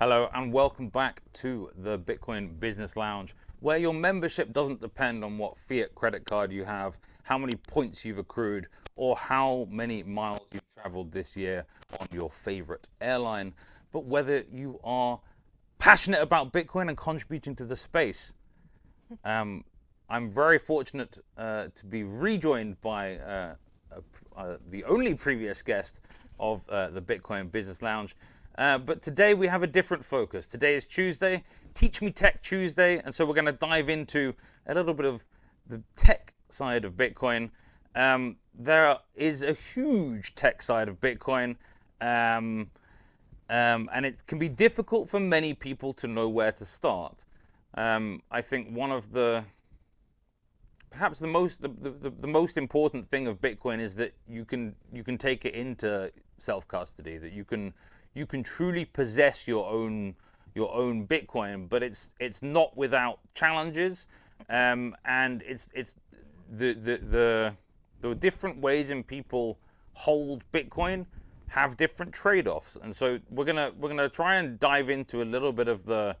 Hello and welcome back to the Bitcoin Business Lounge, where your membership doesn't depend on what fiat credit card you have, how many points you've accrued, or how many miles you've traveled this year on your favorite airline, but whether you are passionate about Bitcoin and contributing to the space. I'm very fortunate to be rejoined by the only previous guest of the Bitcoin Business Lounge. But today we have a different focus. Today is Tuesday, Teach Me Tech Tuesday, and so we're going to dive into a little bit of the tech side of Bitcoin. There is a huge tech side of Bitcoin, and it can be difficult for many people to know where to start. I think one of perhaps the most important thing of Bitcoin is that you can take it into self-custody, that you can truly possess your own Bitcoin, but it's not without challenges, and it's the different ways in people hold Bitcoin have different trade-offs, and so we're gonna try and dive into a little bit of the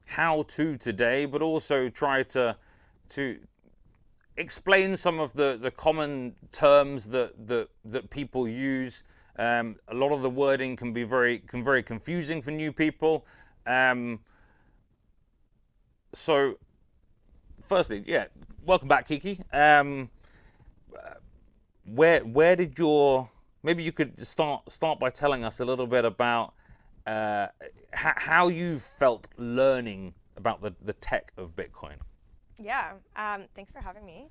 how-to today, but also try to explain some of the common terms that people use. A lot of the wording can be very confusing for new people. So, firstly, welcome back, Kiki. Where did maybe you could start by telling us a little bit about how you felt learning about the tech of Bitcoin. Yeah, thanks for having me.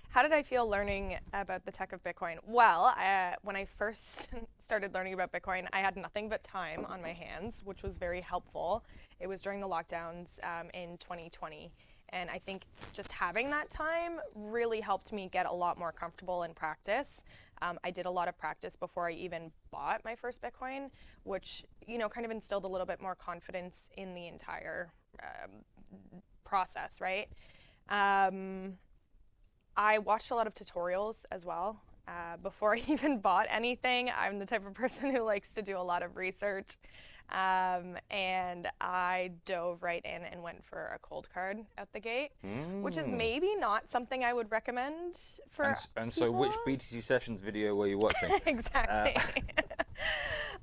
How did I feel learning about the tech of Bitcoin? Well, when I first started learning about Bitcoin, I had nothing but time on my hands, which was very helpful. It was during the lockdowns in 2020. And I think just having that time really helped me get a lot more comfortable in practice. I did a lot of practice before I even bought my first Bitcoin, which, kind of instilled a little bit more confidence in the entire process, right? I watched a lot of tutorials as well before I even bought anything. I'm the type of person who likes to do a lot of research, and I dove right in and went for a cold card out the gate, which is maybe not something I would recommend for And so which BTC Sessions video were you watching? Exactly.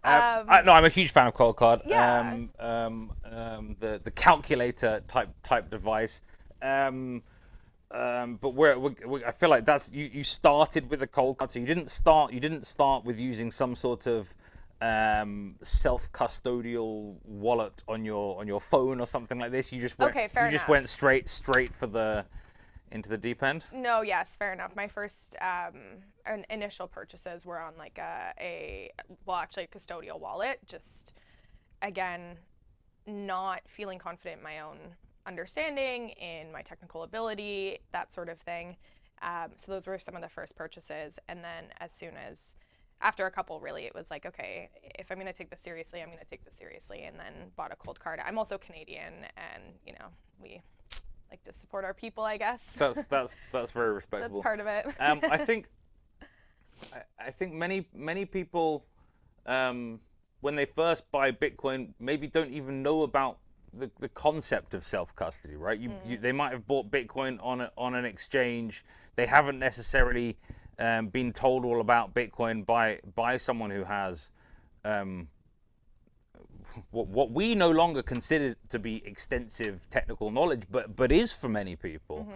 No, I'm a huge fan of cold card. Yeah. The calculator type device. But I feel like that's you started with a cold card, so you didn't start with using some sort of self-custodial wallet on your phone or something like this. You just went straight for into the deep end. No, yes, fair enough. My first initial purchases were on like a custodial wallet. Just again, not feeling confident in my own understanding, in my technical ability, that sort of thing. So those were some of the first purchases. And then after a couple, really, it was like, okay, if I'm going to take this seriously, I'm going to take this seriously. And then bought a cold card. I'm also Canadian, and we like to support our people, I guess. That's very respectable. That's part of it. I think many people, when they first buy Bitcoin, maybe don't even know about the concept of self-custody, right? They might have bought Bitcoin on an exchange. They haven't necessarily been told all about Bitcoin by someone who has what we no longer consider to be extensive technical knowledge, but is for many people.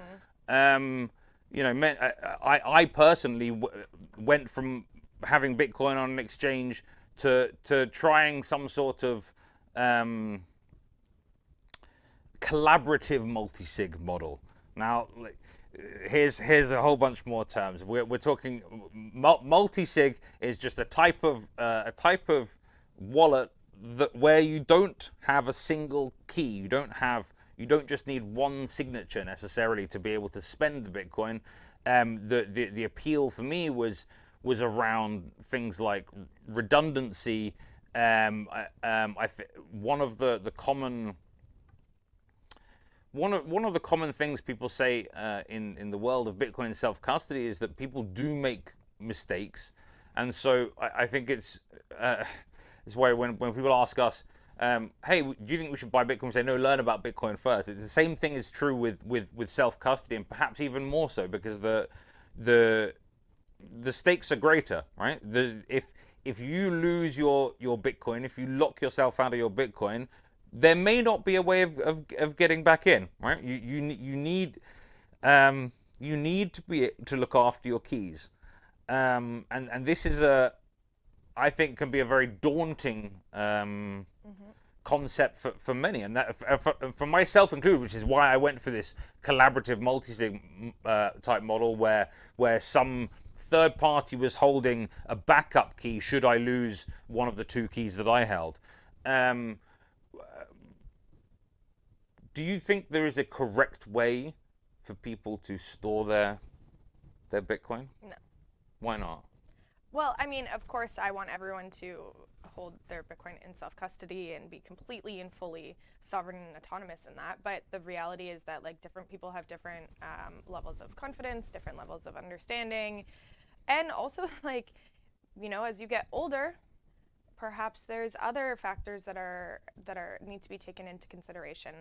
I personally went from having Bitcoin on an exchange to trying some sort of collaborative multisig model. Now, here's a whole bunch more terms. We're talking multisig is just a type of wallet where you don't have a single key. You don't just need one signature necessarily to be able to spend the Bitcoin. The appeal for me was around things like redundancy. One of the common things people say in the world of Bitcoin self-custody is that people do make mistakes, and so I think it's It's why when people ask us, hey, do you think we should buy Bitcoin? We say, no, learn about Bitcoin first. It's the same thing is true with self-custody, and perhaps even more so, because the stakes are greater, right? If you lose your Bitcoin, if you lock yourself out of your Bitcoin, there may not be a way of getting back in, right? You need to look after your keys, and this is I think can be a very daunting concept for many, and that for myself included, which is why I went for this collaborative multisig type model where some third party was holding a backup key should I lose one of the two keys that I held. Do you think there is a correct way for people to store their Bitcoin? No. Why not? Well, I mean, of course, I want everyone to hold their Bitcoin in self-custody and be completely and fully sovereign and autonomous in that. But the reality is that like different people have different levels of confidence, different levels of understanding, and also like, you know, as you get older, perhaps there's other factors that need to be taken into consideration.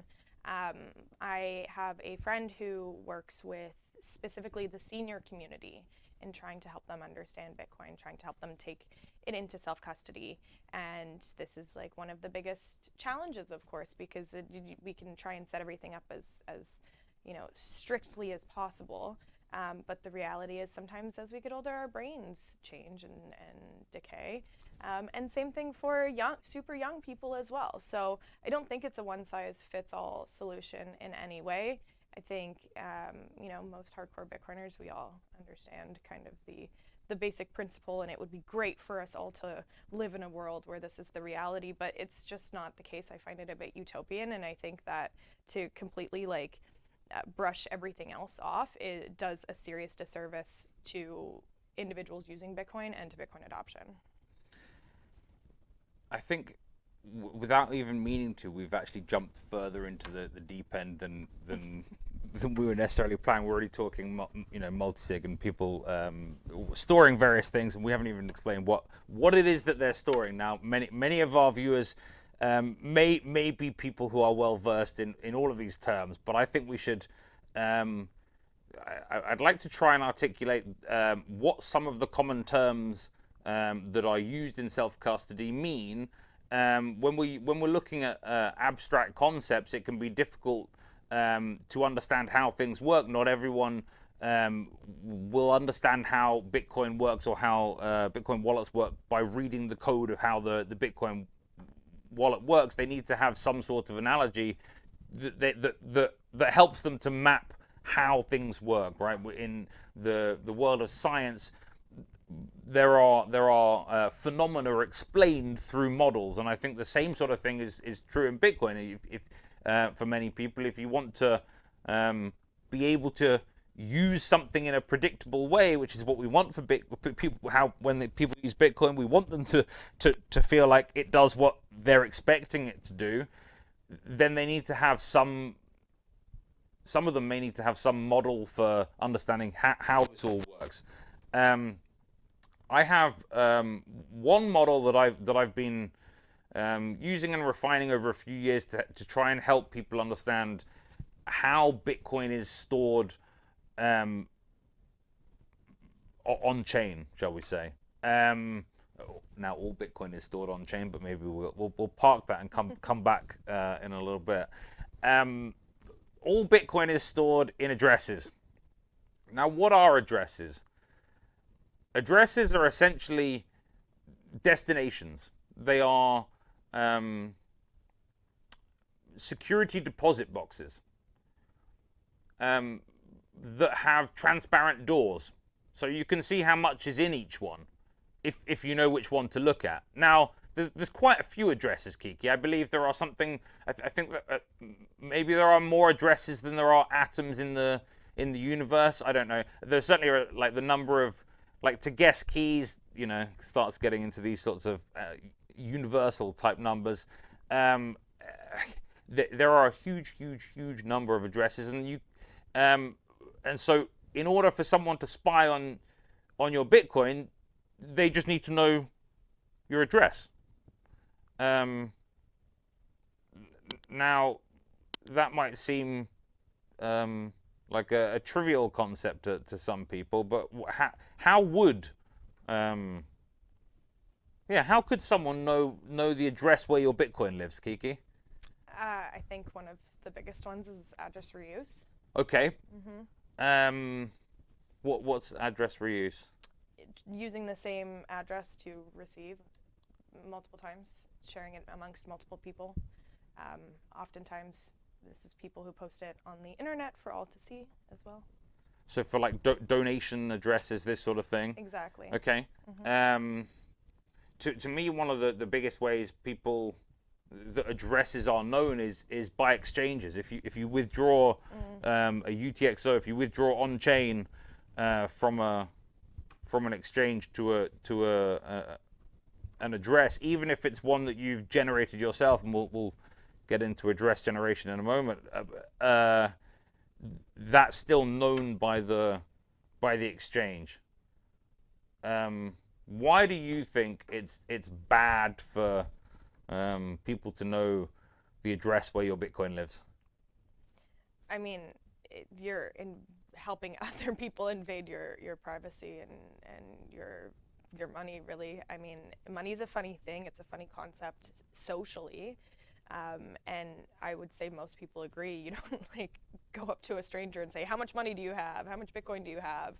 I have a friend who works with specifically the senior community in trying to help them understand Bitcoin, trying to help them take it into self-custody. And this is like one of the biggest challenges, of course, because we can try and set everything up as you know, strictly as possible. But the reality is sometimes as we get older, our brains change and decay. And same thing for super young people as well. So I don't think it's a one-size-fits-all solution in any way. I think, you know, most hardcore Bitcoiners, we all understand kind of the basic principle, and it would be great for us all to live in a world where this is the reality, but it's just not the case. I find it a bit utopian, and I think that to completely like brush everything else off, it does a serious disservice to individuals using Bitcoin and to Bitcoin adoption. I think without even meaning to, we've actually jumped further into the deep end than we were necessarily planning. We're already talking, you know, multisig and people storing various things, and we haven't even explained what it is that they're storing. Now, many of our viewers may be people who are well versed in all of these terms, but I think we should. I'd like to try and articulate what some of the common terms that are used in self-custody mean. When we're looking at abstract concepts, it can be difficult to understand how things work. Not everyone will understand how Bitcoin works or how Bitcoin wallets work by reading the code of how the Bitcoin wallet works. They need to have some sort of analogy that helps them to map how things work. Right, in the world of science, there are phenomena explained through models, and I think the same sort of thing is true in Bitcoin. If for many people, if you want to be able to use something in a predictable way, which is what we want for people, when people use Bitcoin, we want them to feel like it does what they're expecting it to do. Then they need to have some of them may need to have some model for understanding how this all works. I have one model that I've been using and refining over a few years to try and help people understand how Bitcoin is stored on chain, shall we say. Now all Bitcoin is stored on chain, but maybe we'll park that and come back in a little bit. All Bitcoin is stored in addresses. Now, what are addresses? Addresses are essentially destinations. They are security deposit boxes that have transparent doors, so you can see how much is in each one if you know which one to look at. Now, there's quite a few addresses, Kiki. I believe there are something. I think that maybe there are more addresses than there are atoms in the universe. I don't know. There's certainly like the number of, like, to guess keys, you know, starts getting into these sorts of universal type numbers. There are a huge number of addresses, and so in order for someone to spy on your Bitcoin, they just need to know your address. Now, that might seem like a trivial concept to some people, but how would how could someone know the address where your Bitcoin lives, Kiki? I think one of the biggest ones is address reuse. Okay. What's address reuse? Using the same address to receive multiple times, sharing it amongst multiple people. Oftentimes, this is people who post it on the internet for all to see as well. So for like donation addresses, this sort of thing? Exactly. Okay. To me, one of the biggest ways the addresses are known is by exchanges. If you withdraw a UTXO, if you withdraw on chain from an exchange to an address, even if it's one that you've generated yourself, and we'll get into address generation in a moment, that's still known by the exchange. Why do you think it's bad for people to know the address where your Bitcoin lives? I mean, you're helping other people invade your privacy and your money, really. I mean, money is a funny thing. It's a funny concept socially. And I would say most people agree. You don't like go up to a stranger and say, how much money do you have? How much Bitcoin do you have?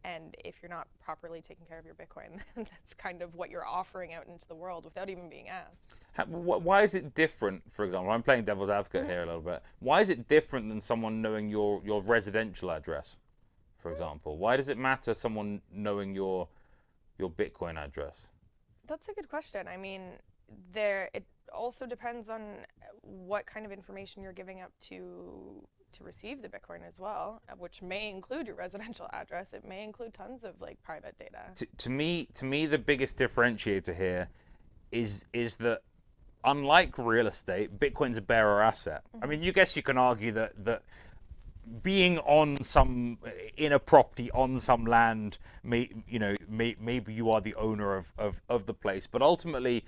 And if you're not properly taking care of your Bitcoin, that's kind of what you're offering out into the world without even being asked. Why is it different, for example? I'm playing devil's advocate here a little bit. Why is it different than someone knowing your residential address, for example? Why does it matter someone knowing your Bitcoin address? That's a good question. I mean, it also depends on what kind of information you're giving up to receive the Bitcoin as well, which may include your residential address. It may include tons of like private data. To me, the biggest differentiator here is that unlike real estate, Bitcoin's a bearer asset. I mean, you can argue that being in a property on some land, maybe you are the owner of the place, but ultimately,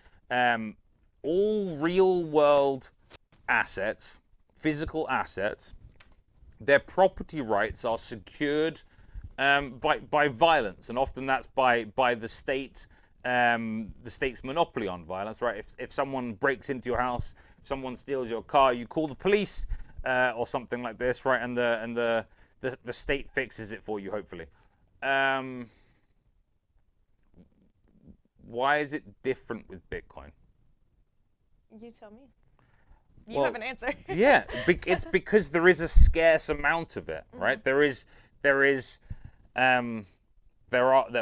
all real world assets, physical assets, their property rights are secured by violence, and often that's by the state, the state's monopoly on violence, right? If someone breaks into your house, if someone steals your car, you call the police or something like this, right? And the state fixes it for you, hopefully. Why is it different with Bitcoin? You tell me. You have an answer. Yeah, it's because there is a scarce amount of it, right? There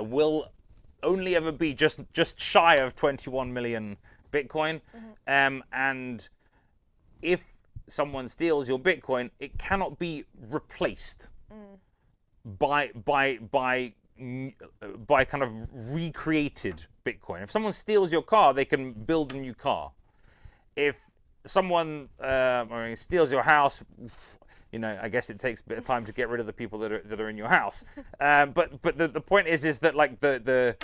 will only ever be just shy of 21 million Bitcoin, and if someone steals your Bitcoin, it cannot be replaced by kind of recreated Bitcoin. If someone steals your car, they can build a new car. If someone steals your house, I guess it takes a bit of time to get rid of the people that are in your house. But the point is that like the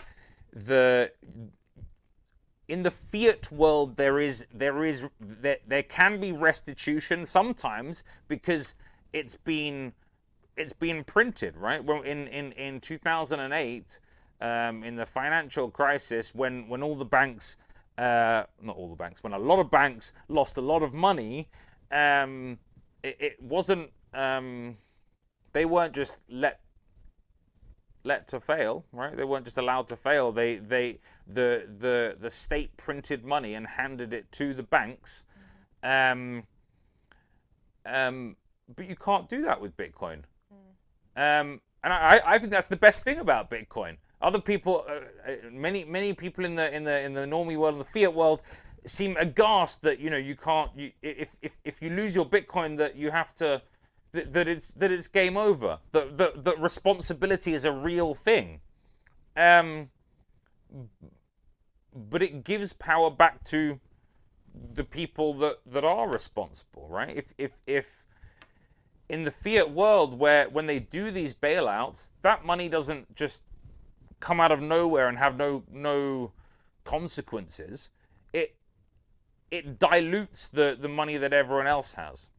in the fiat world there can be restitution sometimes because it's been printed, right? Well, in 2008, in the financial crisis, when all the banks, not all the banks, when a lot of banks lost a lot of money, it wasn't, they weren't just let to fail, right? They weren't just allowed to fail. The state printed money and handed it to the banks. But you can't do that with Bitcoin. And I think that's the best thing about Bitcoin. Other people, many people in the normie world, in the fiat world, seem aghast that you can't. If you lose your Bitcoin, that you have to, that it's game over. That responsibility is a real thing. But it gives power back to the people that are responsible, right? If in the fiat world, when they do these bailouts, that money doesn't just come out of nowhere and have no consequences. It it dilutes the money that everyone else has.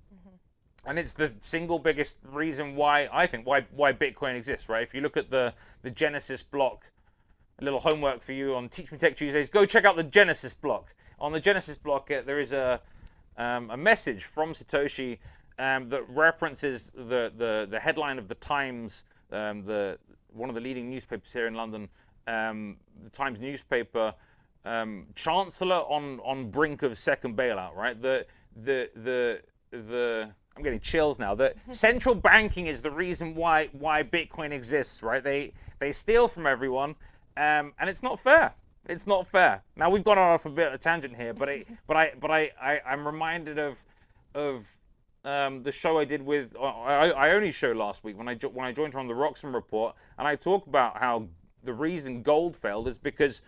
And it's the single biggest reason why I think why Bitcoin exists, right? If you look at the Genesis block, a little homework for you on Teach Me Tech Tuesdays, go check out the Genesis block. On the Genesis block, there is a message from Satoshi that references the headline of the Times, one of the leading newspapers here in London, the Times newspaper, Chancellor on brink of second bailout, right? I'm getting chills now. The central banking is the reason why Bitcoin exists, right? They steal from everyone, and it's not fair. It's not fair. Now we've gone off a bit of a tangent here, but I'm reminded of the show I did with I only show last week when I joined her on the Roxom report, and I talk about how the reason gold failed is because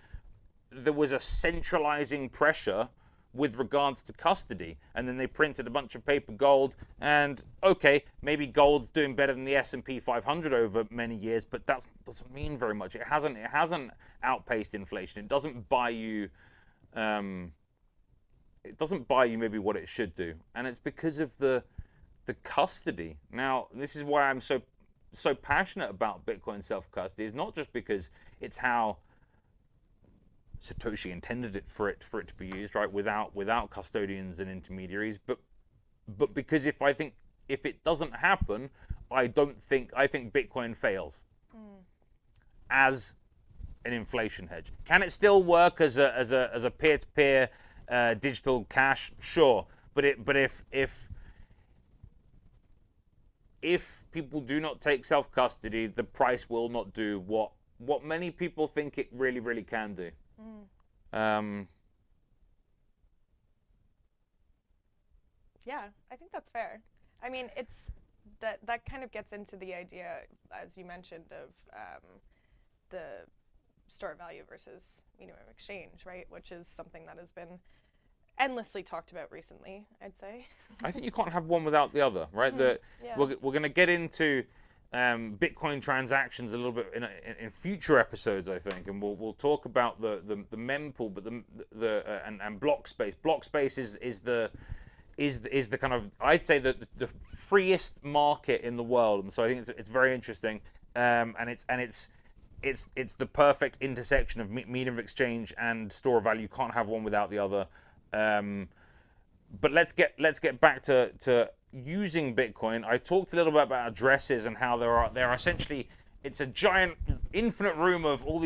there was a centralizing pressure with regards to custody, and then they printed a bunch of paper gold, and okay, maybe gold's doing better than the S&P 500 over many years, but that doesn't mean very much. It hasn't outpaced inflation. It doesn't buy you maybe what it should do, and it's because of the custody. Now, this is why I'm so passionate about Bitcoin self-custody. It's not just because it's how Satoshi intended it for it to be used, right, without custodians and intermediaries, but because if it doesn't happen, I think Bitcoin fails as an inflation hedge. Can it still work as a peer-to-peer digital cash? Sure, but if people do not take self-custody, the price will not do what many people think it really can do. Yeah, I think that's fair. I mean, it's that kind of gets into the idea, as you mentioned, of the store value versus medium of exchange, right? Which is something that has been endlessly talked about recently, I'd say. I think you can't have one without the other, right? Yeah. We're going to get into Bitcoin transactions a little bit in future episodes, I think, and we'll talk about the mempool, but and block space. Block space is the kind of, I'd say, the freest market in the world, and so I think it's very interesting, and it's the perfect intersection of medium of exchange and store of value. You can't have one without the other. But let's get back to using Bitcoin. I talked a little bit about addresses and how there are essentially, it's a giant infinite room of all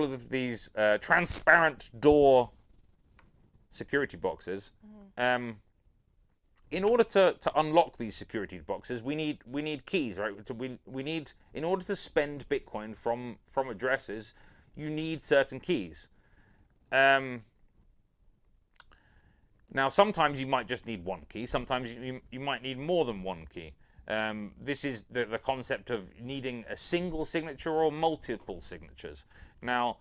of these transparent door security boxes. In order to unlock these security boxes, we need keys, right? We need, in order to spend Bitcoin from addresses, you need certain keys. Now, sometimes you might just need one key. Sometimes you might need more than one key. This is the concept of needing a single signature or multiple signatures. Now,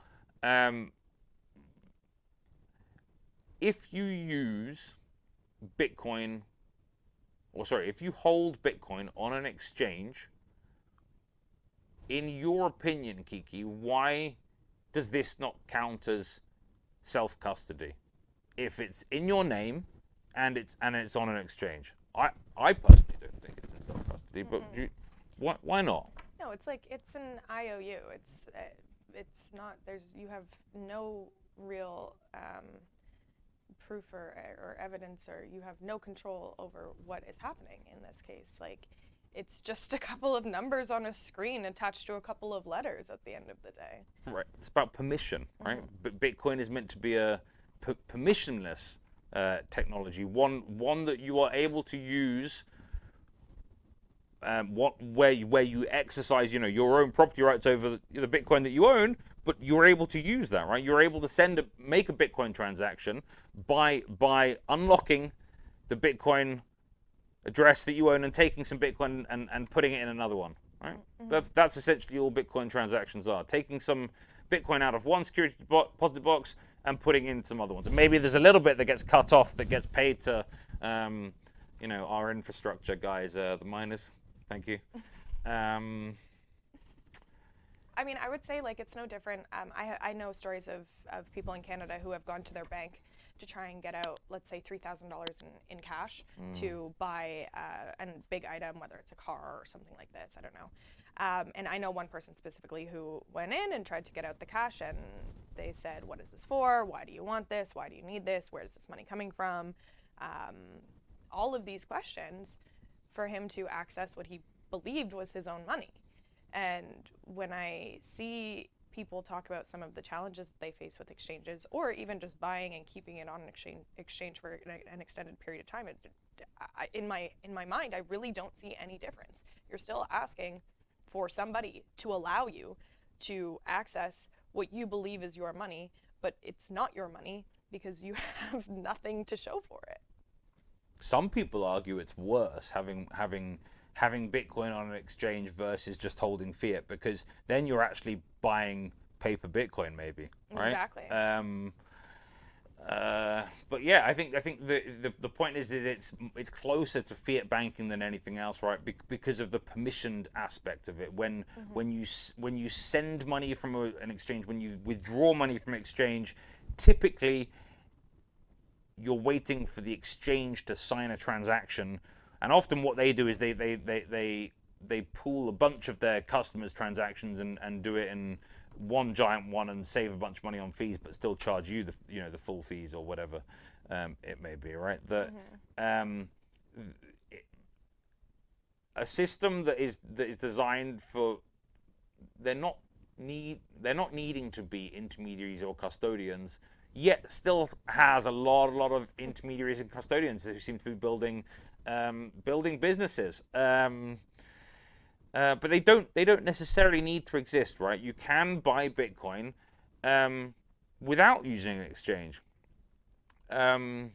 if you use Bitcoin, if you hold Bitcoin on an exchange, in your opinion, Kiki, why does this not count as self-custody if it's in your name and it's on an exchange? I personally don't think it's in self-custody, but why not? No, it's an IOU. It's not. You have no real proof or evidence, or you have no control over what is happening in this case. It's just a couple of numbers on a screen attached to a couple of letters at the end of the day. Right. It's about permission, right? But Bitcoin is meant to be a permissionless technology, one that you are able to use, where you exercise, your own property rights over the Bitcoin that you own, but you're able to use that, right? You're able to make a Bitcoin transaction by unlocking the Bitcoin address that you own and taking some Bitcoin and putting it in another one, right? That's essentially all Bitcoin transactions are. Taking some Bitcoin out of one security deposit box and putting in some other ones. And maybe there's a little bit that gets cut off that gets paid to, our infrastructure guys, the miners. Thank you. I mean, I would say like it's no different. I know stories of people in Canada who have gone to their bank to try and get out, let's say $3,000 in cash to buy a big item, whether it's a car or something like this. I don't know. And I know one person specifically who went in and tried to get out the cash, and they said, "What is this for? Why do you want this? Why do you need this? Where is this money coming from?" All of these questions for him to access what he believed was his own money. And when I see people talk about some of the challenges that they face with exchanges, or even just buying and keeping it on an exchange for an extended period of time, in my mind, I really don't see any difference. You're still asking for somebody to allow you to access what you believe is your money, but it's not your money because you have nothing to show for it. Some people argue it's worse having Bitcoin on an exchange versus just holding fiat, because then you're actually buying paper Bitcoin, maybe, right? Exactly. But yeah, I think the point is that it's closer to fiat banking than anything else, right? Because of the permissioned aspect of it. When you send money from an exchange, when you withdraw money from an exchange, typically you're waiting for the exchange to sign a transaction. And often what they do is they pool a bunch of their customers' transactions and do it in one giant one and save a bunch of money on fees, but still charge you the full fees or whatever it may be, right? A system that is designed for they're not needing to be intermediaries or custodians, yet still has a lot of intermediaries and custodians who seem to be building businesses, but they don't necessarily need to exist, right? You can buy Bitcoin without using an exchange. I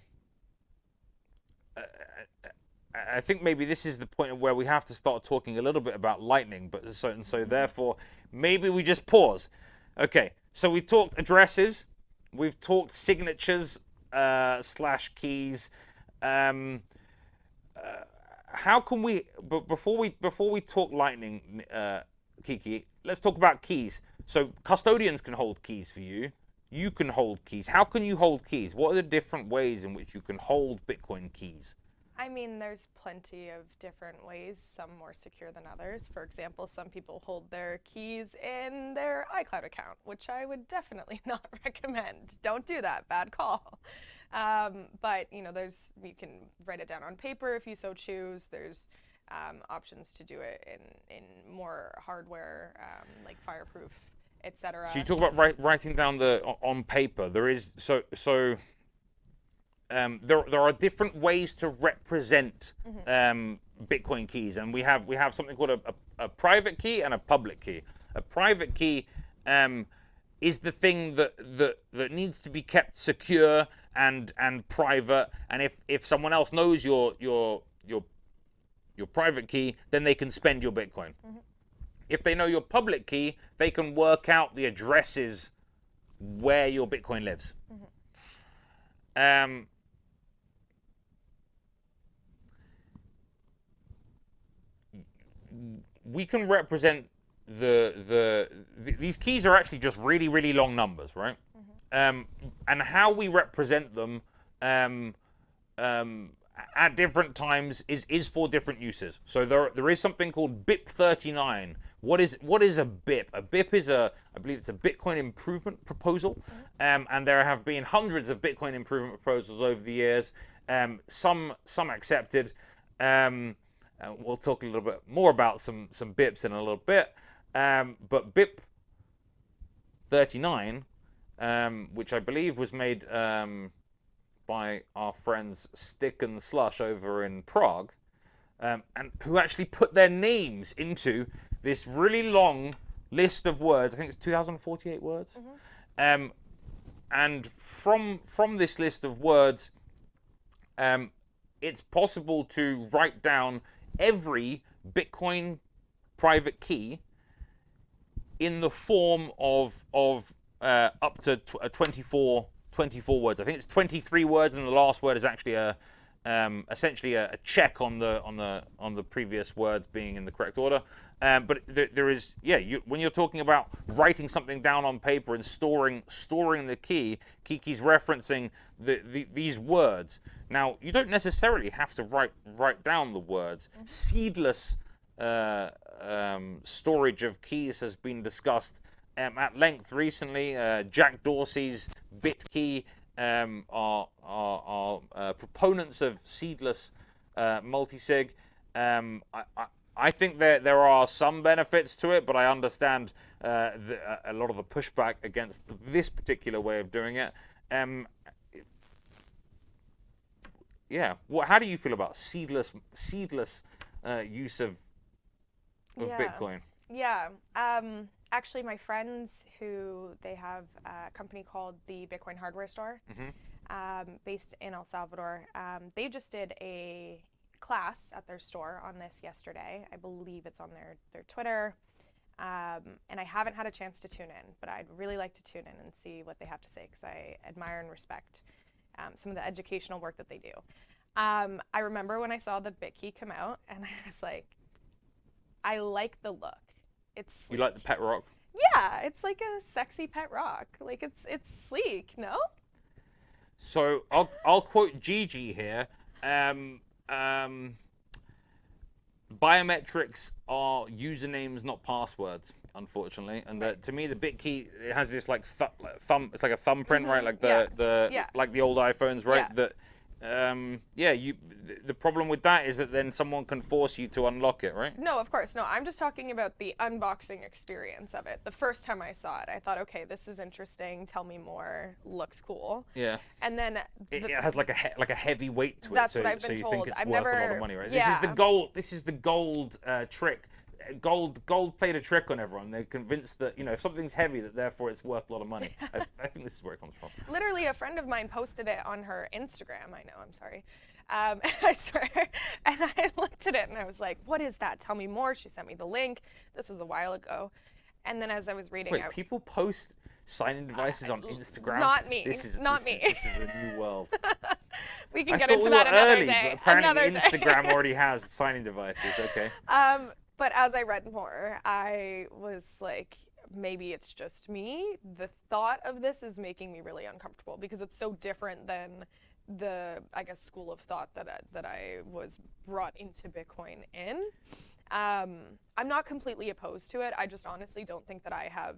think maybe this is the point where we have to start talking a little bit about Lightning, but so therefore maybe we just pause. Okay, so we talked addresses, we've talked signatures / keys. How can we? But before we talk Lightning, Kiki, let's talk about keys. So custodians can hold keys for you. You can hold keys. How can you hold keys? What are the different ways in which you can hold Bitcoin keys? I mean, there's plenty of different ways, some more secure than others. For example, some people hold their keys in their iCloud account, which I would definitely not recommend. Don't do that, bad call. But you can write it down on paper if you so choose. There's options to do it in more hardware, like fireproof, etc. So you talk about writing down on paper. There is there are different ways to represent Bitcoin keys, and we have something called a private key and a public key. A private key is the thing that needs to be kept secure and private, and if someone else knows your private key, then they can spend your Bitcoin. If they know your public key, they can work out the addresses where your Bitcoin lives. We can represent these keys are actually just really, really long numbers, right? And how we represent them at different times is for different uses. So there is something called BIP 39. What is a BIP? A BIP is I believe it's a Bitcoin improvement proposal, and there have been hundreds of Bitcoin improvement proposals over the years. Some accepted. We'll talk a little bit more about some BIPs in a little bit. But BIP 39, which I believe was made by our friends Stick and Slush over in Prague, and who actually put their names into this really long list of words. I think it's 2,048 words. And from this list of words, it's possible to write down every Bitcoin private key in the form of up to 24 words. I think it's 23 words, and the last word is actually a essentially a check on the previous words being in the correct order. But there is, yeah, when you're talking about writing something down on paper and storing the key, Kiki's referencing these words. Now, you don't necessarily have to write down the words. Seedless storage of keys has been discussed at length recently. Jack Dorsey's BitKey are proponents of seedless multisig. I think there are some benefits to it, but I understand a lot of the pushback against this particular way of doing it. Yeah, how do you feel about seedless use of Bitcoin? Yeah. Actually, my friends they have a company called the Bitcoin Hardware Store, based in El Salvador. They just did a class at their store on this yesterday. I believe it's on their Twitter. And I haven't had a chance to tune in, but I'd really like to tune in and see what they have to say, because I admire and respect some of the educational work that they do. I remember when I saw the BitKey come out, and I was like, I like the look. It's sleek. You like the pet rock? Yeah, it's like a sexy pet rock. Like it's sleek, no? So I'll quote Gigi here. Biometrics are usernames, not passwords, unfortunately. And to me, the BitKey, it has this like thumb. It's like a thumbprint, right? Like like the old iPhones, right? Yeah. The problem with that is that then someone can force you to unlock it, right? No, of course. No, I'm just talking about the unboxing experience of it. The first time I saw it, I thought, okay, this is interesting. Tell me more. Looks cool. Yeah. And then it has like a heavy weight to it. That's what I've been you told. think it's I've worth never, a lot of money, right? Yeah. This is the gold trick. Gold played a trick on everyone. They're convinced that, if something's heavy, that therefore it's worth a lot of money. I think this is where it comes from. Literally, a friend of mine posted it on her Instagram. I know, I'm sorry. I swear. And I looked at it and I was like, what is that? Tell me more. She sent me the link. This was a while ago. And then as I was reading, people post signing devices on Instagram? Not me. This is a new world. We can get into that another day. But apparently Instagram already has signing devices. Okay. But as I read more, I was like, maybe it's just me. The thought of this is making me really uncomfortable, because it's so different than the, I guess, school of thought that I was brought into Bitcoin in. I'm not completely opposed to it. I just honestly don't think that I have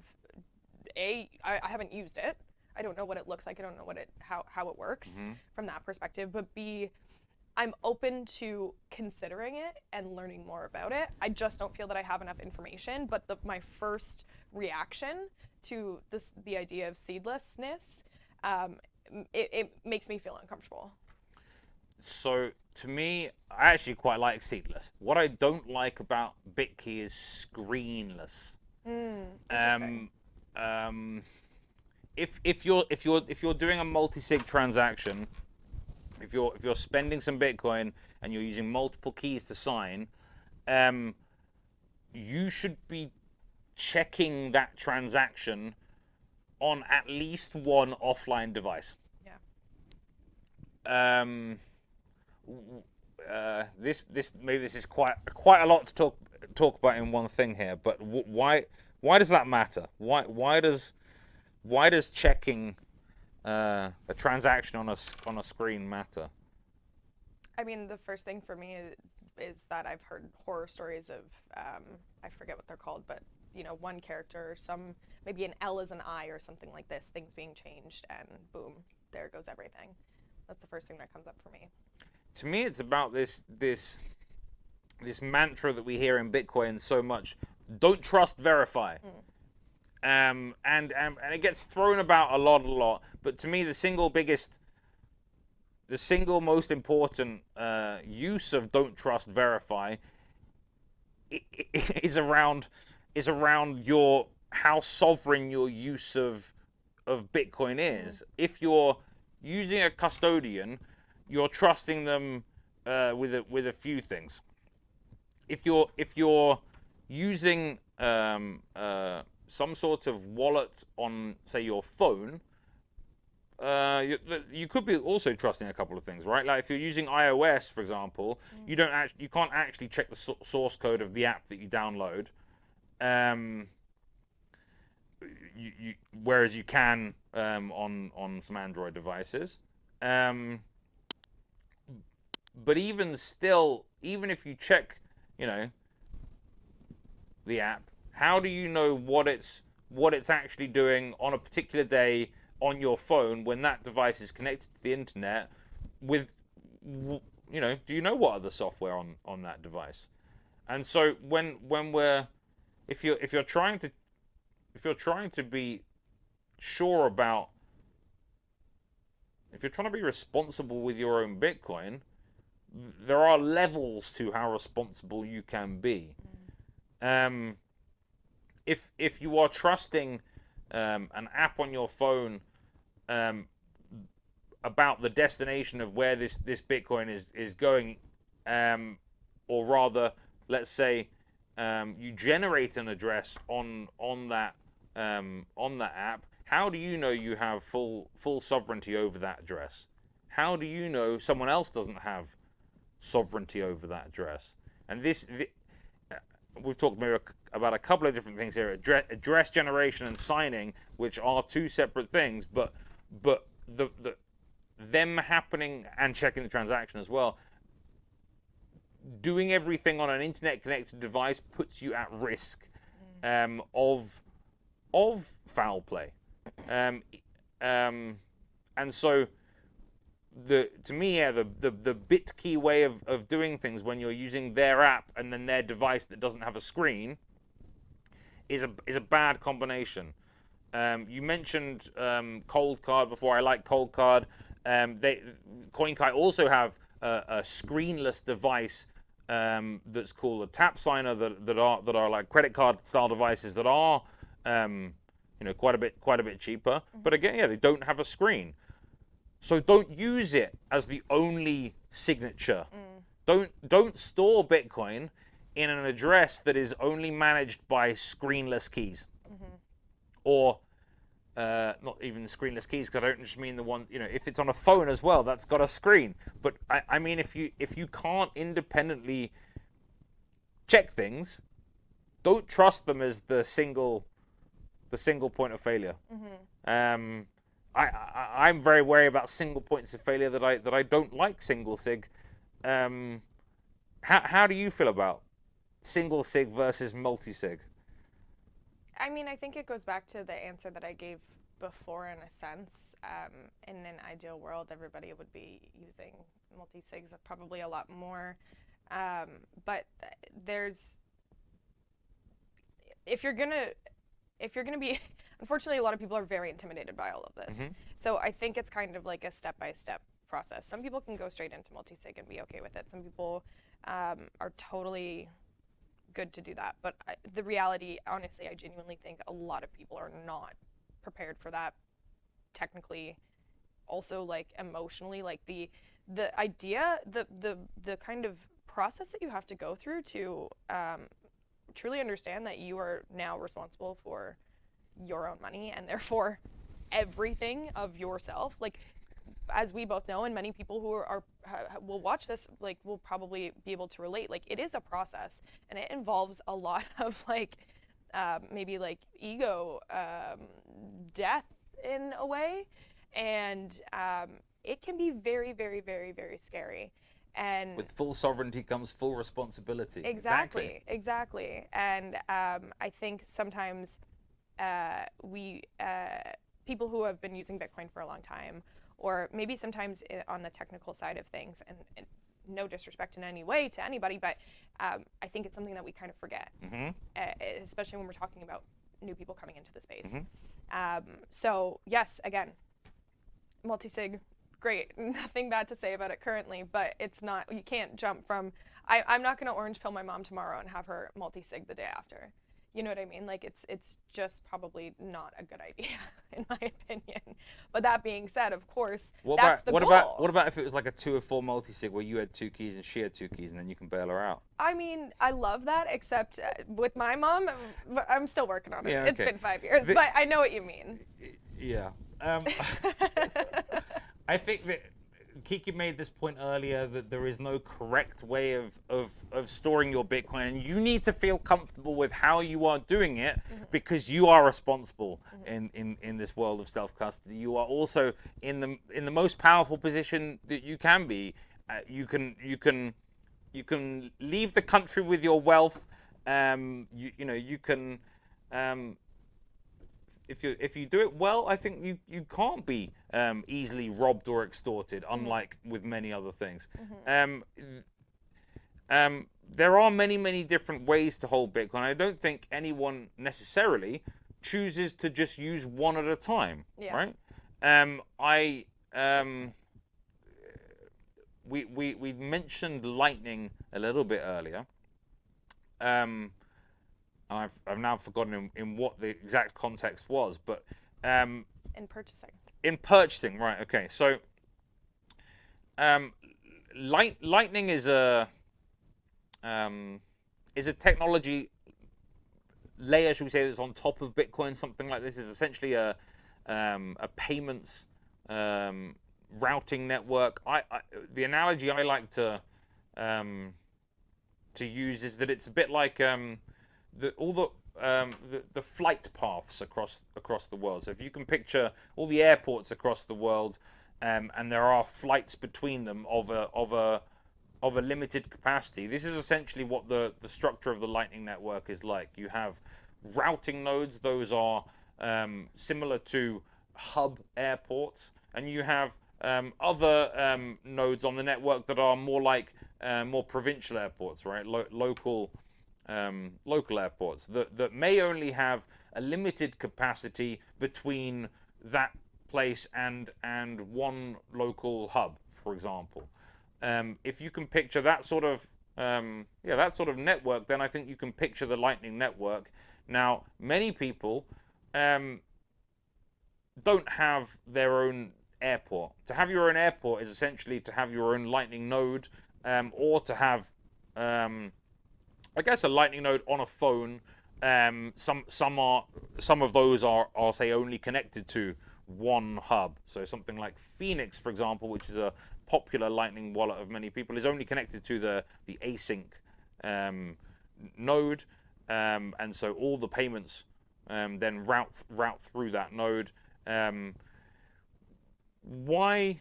I haven't used it. I don't know what it looks like. I don't know how it works from that perspective. But B, I'm open to considering it and learning more about it. I just don't feel that I have enough information. But my first reaction to the idea of seedlessness, it makes me feel uncomfortable. So to me, I actually quite like seedless. What I don't like about BitKey is screenless. Interesting. If you're doing a multi-sig transaction, if you're spending some Bitcoin and you're using multiple keys to sign, you should be checking that transaction on at least one offline device. Yeah. This is quite a lot to talk about in one thing here, but why does that matter? Why does checking a transaction on a screen matter? I mean, the first thing for me is that I've heard horror stories of I forget what they're called, but one character, maybe an L is an I or something like this, things being changed, and boom, there goes everything. That's the first thing that comes up for me. To me, it's about this mantra that we hear in Bitcoin so much: don't trust, verify. And it gets thrown about a lot. But to me, the single most important use of don't trust, verify is around how sovereign your use of Bitcoin is. If you're using a custodian, you're trusting them with a few things. If you're using some sort of wallet on, say, your phone, you could be also trusting a couple of things, right? Like if you're using iOS, for example, you can't actually check the source code of the app that you download. Whereas you can on some Android devices. But even still, even if you check, the app, how do you know what it's actually doing on a particular day on your phone when that device is connected to the internet with, do you know what other software on that device? And so when we're, if you're trying to be sure about, if you're trying to be responsible with your own Bitcoin, there are levels to how responsible you can be. If you are trusting an app on your phone about the destination of where this Bitcoin is going, or rather, let's say you generate an address on that app, how do you know you have full sovereignty over that address? How do you know someone else doesn't have sovereignty over that address? And we've talked maybe about a couple of different things here: address generation and signing, which are two separate things, but them happening and checking the transaction as well. Doing everything on an internet connected device puts you at risk of foul play, and so to me, the bit key way of doing things when you're using their app and then their device that doesn't have a screen is a bad combination. You mentioned Cold Card before. I like Cold Card. CoinKite also have a screenless device that's called a tap signer that are like credit card style devices that are quite a bit cheaper. But again, they don't have a screen. So don't use it as the only signature. Don't store Bitcoin in an address that is only managed by screenless keys, or not even screenless keys. Because I don't just mean the one, if it's on a phone as well, that's got a screen. But I mean, if you can't independently check things, don't trust them as the single point of failure. I'm very wary about single points of failure that I don't like single sig. How do you feel about single sig versus multi-sig? I mean, I think it goes back to the answer that I gave before in a sense. In an ideal world, everybody would be using multi-sigs probably a lot more. But if you're gonna be, unfortunately, a lot of people are very intimidated by all of this. So I think it's kind of like a step-by-step process. Some people can go straight into multi-sig and be okay with it. Some people are totally good to do that. But the reality, honestly, I genuinely think a lot of people are not prepared for that technically, also like emotionally, like the idea, the kind of process that you have to go through to truly understand that you are now responsible for your own money and therefore everything of yourself. Like, as we both know, and many people who will watch this, like, will probably be able to relate, like, it is a process and it involves a lot of like maybe like ego death in a way, and it can be very, very, very, very scary. And with full sovereignty comes full responsibility. Exactly. And I think sometimes people who have been using Bitcoin for a long time, or maybe sometimes on the technical side of things, and no disrespect in any way to anybody, but I think it's something that we kind of forget, especially when we're talking about new people coming into the space. So yes, again, multi-sig, great. Nothing bad to say about it currently, but it's not, you can't jump from, I'm not going to orange pill my mom tomorrow and have her multi-sig the day after. You know what I mean? Like, it's just probably not a good idea, in my opinion. But that being said, of course, that's the goal. What about if it was like a 2 or 4 multi-sig where you had 2 keys and she had 2 keys, and then you can bail her out? I mean, I love that, except with my mom, I'm still working on it. Yeah, It's been 5 years, but I know what you mean. Yeah. I think that Kiki made this point earlier that there is no correct way of storing your Bitcoin, and you need to feel comfortable with how you are doing it because you are responsible in this world of self-custody. You are also in the most powerful position that you can be. You can leave the country with your wealth. You can. If you do it well, I think you can't be easily robbed or extorted, unlike with many other things. There are many different ways to hold Bitcoin. I don't think anyone necessarily chooses to just use one at a time, right? We mentioned Lightning a little bit earlier. I've now forgotten in what the exact context was, but in purchasing. In purchasing, right? Okay, so Lightning is a technology layer, should we say, that's on top of Bitcoin. Something like this is essentially a payments routing network. The analogy I like to use is that it's a bit like all the flight paths across the world. So if you can picture all the airports across the world, and there are flights between them of a limited capacity, this is essentially what the structure of the Lightning network is like. You have routing nodes; those are similar to hub airports, and you have other nodes on the network that are more like more provincial airports, right? Local airports that may only have a limited capacity between that place and one local hub, for example. If you can picture that sort of network, then I think you can picture the Lightning network. Now, many people don't have their own airport. To have your own airport is essentially to have your own Lightning node, or to have I guess a Lightning node on a phone. Some of those are, I'll say, only connected to one hub. So something like Phoenix, for example, which is a popular Lightning wallet of many people, is only connected to the async node, and so all the payments then route through that node. Why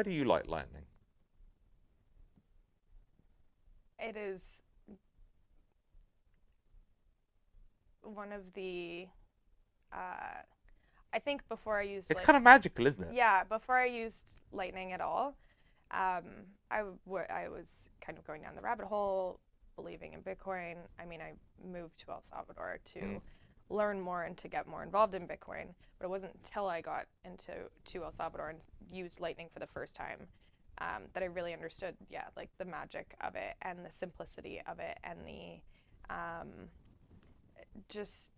do you like Lightning? It is one of the, I think before I used... It's kind of magical, isn't it? Yeah, before I used Lightning at all, I was kind of going down the rabbit hole, believing in Bitcoin. I mean, I moved to El Salvador to learn more and to get more involved in Bitcoin, but it wasn't until I got into El Salvador and used Lightning for the first time that I really understood, like the magic of it and the simplicity of it and the just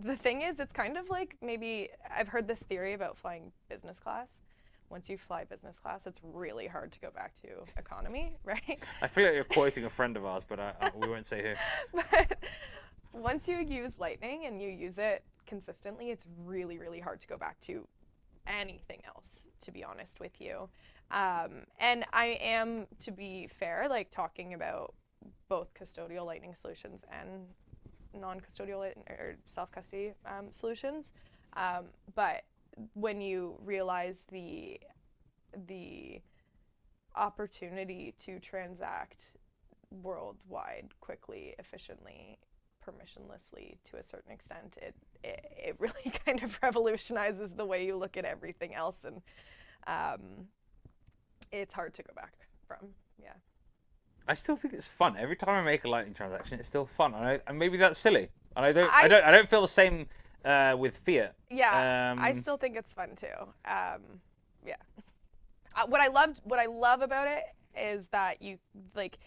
the thing is, it's kind of like, maybe I've heard this theory about flying business class. Once you fly business class, it's really hard to go back to economy, right? I feel like you're quoting a friend of ours, but we won't say who. But once you use Lightning and you use it consistently, it's really hard to go back to anything else, to be honest with you. And I am, to be fair, like talking about both custodial Lightning solutions and non-custodial or self-custody solutions. But when you realize the opportunity to transact worldwide quickly, efficiently, permissionlessly to a certain extent, it really kind of revolutionizes the way you look at everything else, and it's hard to go back from. Yeah. I still think it's fun. Every time I make a Lightning transaction, it's still fun, and maybe that's silly. And I don't feel the same with fiat. Yeah, I still think it's fun too. Yeah. What I love about it is that you like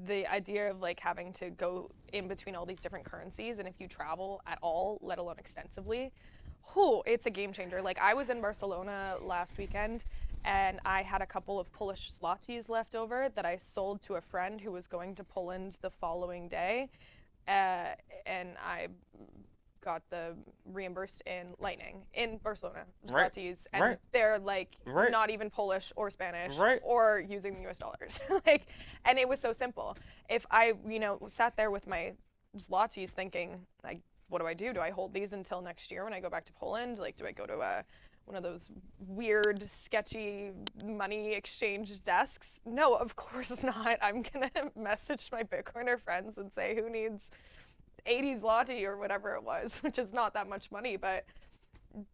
the idea of like having to go in between all these different currencies, and if you travel at all, let alone extensively, it's a game changer. Like, I was in Barcelona last weekend, and I had a couple of Polish zlotys left over that I sold to a friend who was going to Poland the following day, and I got the reimbursed in Lightning in Barcelona, Right. zlotys, and Right. they're like Right. not even Polish or Spanish Right. or using the US dollars. Like, and it was so simple. If I, sat there with my zlotys thinking, like, what do I do? Do I hold these until next year when I go back to Poland? Like, do I go to one of those weird, sketchy money exchange desks? No, of course not. I'm gonna message my Bitcoiner friends and say, who needs 80 zloty or whatever it was, which is not that much money, but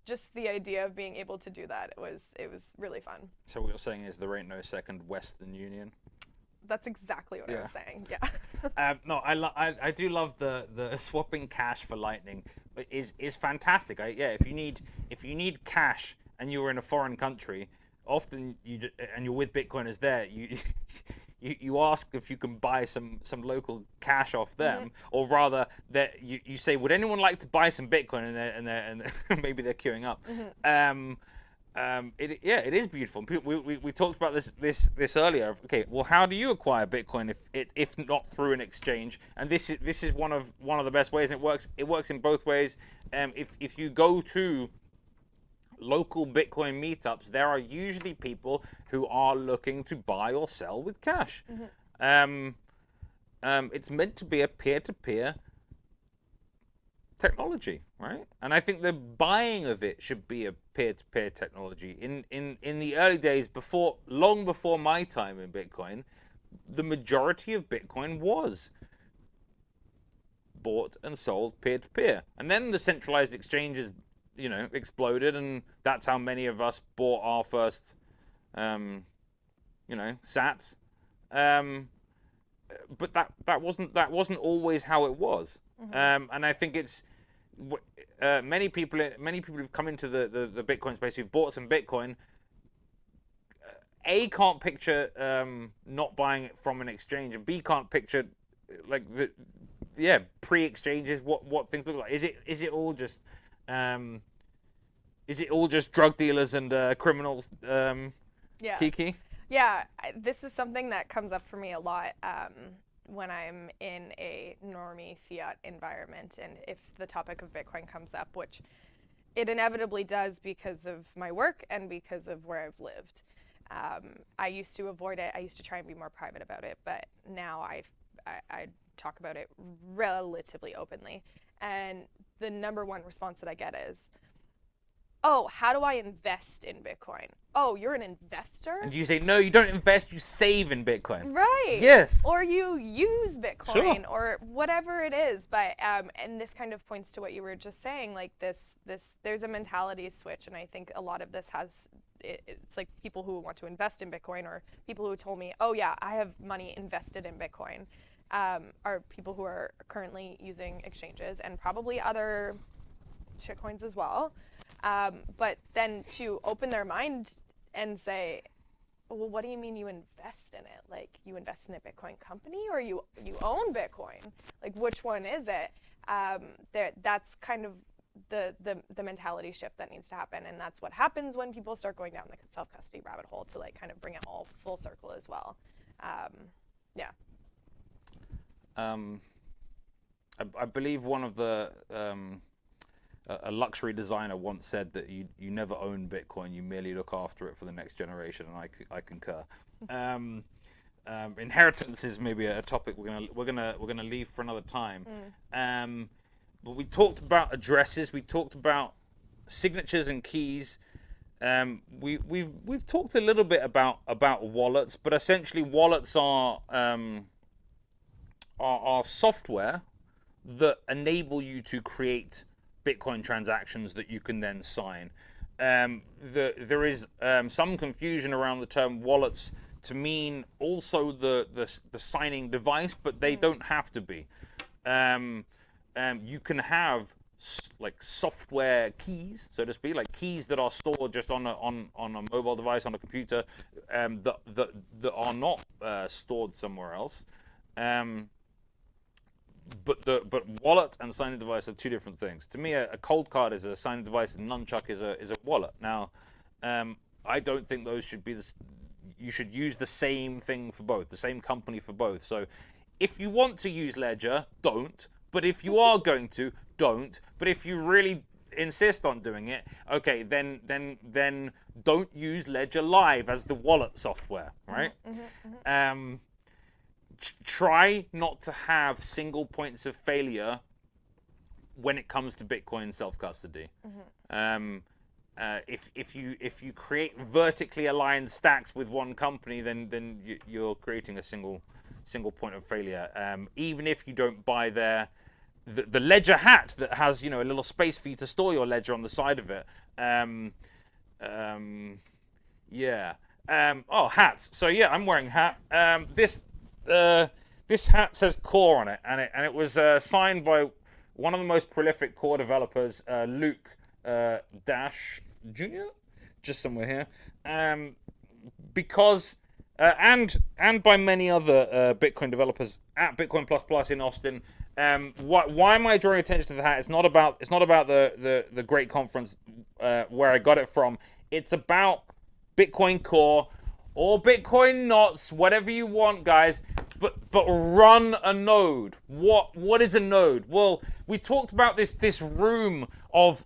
just the idea of being able to do that, it was really fun. So what you're saying is there ain't no second Western Union? That's exactly what I was saying. Yeah. No, I do love the swapping cash for Lightning is fantastic. If you need cash and you're in a foreign country, often and you're with Bitcoiners there, you ask if you can buy some local cash off them, or rather that you say, would anyone like to buy some Bitcoin, and maybe they're queuing up. It is beautiful. We talked about this earlier. Okay, well, how do you acquire Bitcoin if not through an exchange? And this is one of the best ways. And it works in both ways. If you go to local Bitcoin meetups, there are usually people who are looking to buy or sell with cash. It's meant to be a peer-to-peer technology, right? And I think the buying of it should be a peer-to-peer technology. In the early days, long before my time in Bitcoin, the majority of Bitcoin was bought and sold peer-to-peer. And then the centralized exchanges, exploded, and that's how many of us bought our first, sats. But that wasn't always how it was. And I think it's many people who've come into the Bitcoin space who've bought some Bitcoin. A, can't picture not buying it from an exchange, and B, can't picture pre-exchanges what things look like. Is it all just drug dealers and criminals? Kiki? Yeah, this is something that comes up for me a lot when I'm in a normie fiat environment, and if the topic of Bitcoin comes up, which it inevitably does because of my work and because of where I've lived. I used to avoid it. I used to try and be more private about it, but now I talk about it relatively openly. And the number one response that I get is, oh, how do I invest in Bitcoin? Oh, you're an investor? And you say, no, you don't invest, you save in Bitcoin. Right. Yes. Or you use Bitcoin, sure, or whatever it is. But and this kind of points to what you were just saying, like this there's a mentality switch, and I think a lot of this it's like people who want to invest in Bitcoin, or people who told me, oh yeah, I have money invested in Bitcoin, are people who are currently using exchanges and probably other shitcoins as well. But then to open their mind and say, well, what do you mean you invest in it? Like, you invest in a Bitcoin company, or you own Bitcoin? Like, which one is it? That's kind of the mentality shift that needs to happen, and that's what happens when people start going down the self-custody rabbit hole, to like kind of bring it all full circle as well. I believe one of the a luxury designer once said that you never own Bitcoin, you merely look after it for the next generation, and I concur. Inheritance is maybe a topic we're gonna leave for another time. But we talked about addresses, we talked about signatures and keys. We've talked a little bit about wallets, but essentially wallets are software that enable you to create Bitcoin transactions that you can then sign. There is some confusion around the term wallets to mean also the signing device, but they don't have to be. You can have like software keys, so to speak, like keys that are stored just on a mobile device, on a computer, that are not stored somewhere else. But wallet and signing device are two different things. To me, a cold card is a signing device, and nunchuck is a wallet. Now, I don't think those should be you should use the same thing for both, the same company for both. So, if you want to use Ledger, don't. But if you are going to, don't. But if you really insist on doing it, okay, then don't use Ledger Live as the wallet software, right? Try not to have single points of failure when it comes to Bitcoin self-custody. If you create vertically aligned stacks with one company, then you're creating a single point of failure. Even if you don't buy the ledger hat that has, you know, a little space for you to store your ledger on the side of it. Oh, hats. So yeah, I'm wearing a hat. This hat says Core on it, and it was signed by one of the most prolific core developers, Luke Dash Jr., just somewhere here, because and by many other Bitcoin developers at Bitcoin Plus Plus in Austin. Why am I drawing attention to the hat? It's not about the great conference where I got it from. It's about Bitcoin Core or Bitcoin Knots, whatever you want, guys. But run a node. What is a node? Well, we talked about this room of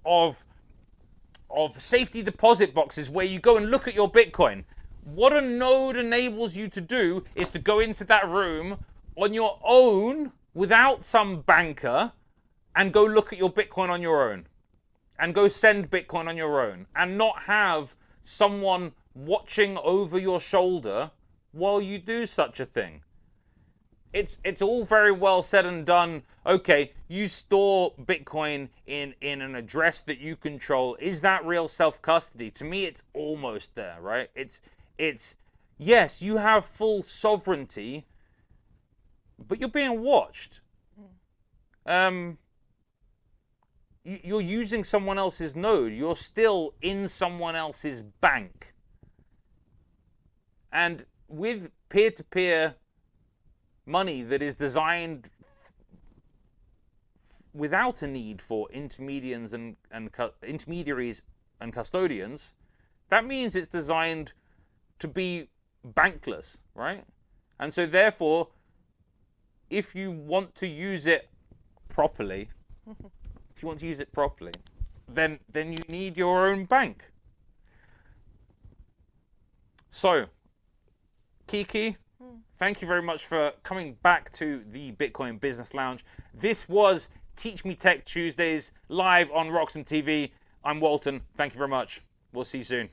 safety deposit boxes where you go and look at your Bitcoin. What a node enables you to do is to go into that room on your own without some banker and go look at your Bitcoin on your own and go send Bitcoin on your own and not have someone watching over your shoulder while you do such a thing. It's all very well said and done. Okay, you store Bitcoin in an address that you control. Is that real self-custody? To me, it's almost there, right? It's yes, you have full sovereignty, but you're being watched. You're using someone else's node. You're still in someone else's bank. And with peer-to-peer money that is designed without a need for intermediaries and custodians, that means it's designed to be bankless, right? And so therefore, if you want to use it properly, then you need your own bank. So, Kiki, thank you very much for coming back to the Bitcoin Business Lounge. This was Teach Me Tech Tuesdays live on RoxomTV. I'm Walton. Thank you very much. We'll see you soon.